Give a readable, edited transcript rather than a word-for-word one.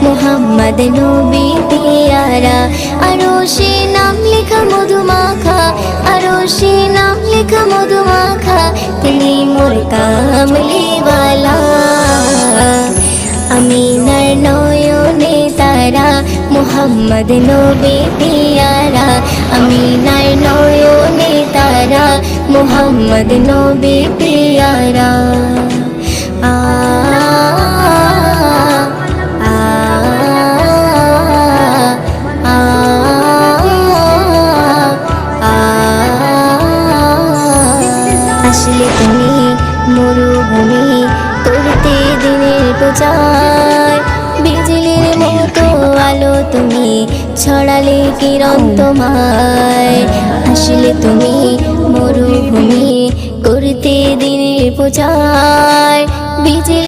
মুহাম্মদ নবী পিয়ারা। আরশে নাম লেখা মধুমাখা, আরশে নাম লেখা মধুমাখা, তিনি মোর কামলিওয়ালা। আমিনার নয়নে তারা, মুহাম্মদ নবী পিয়ারা। আমিনার নয়নে তারা, মুহাম্মদ নবী পিয়ারা। আ আসলে তুমি মরুভূমি করতে দিনের প্রচার, বিজলির মতো আলো তুমি ছড়ালে কিরণ তোমায়। আসলে তুমি মরুভূমি করতে দিনের প্রচার, বিজলি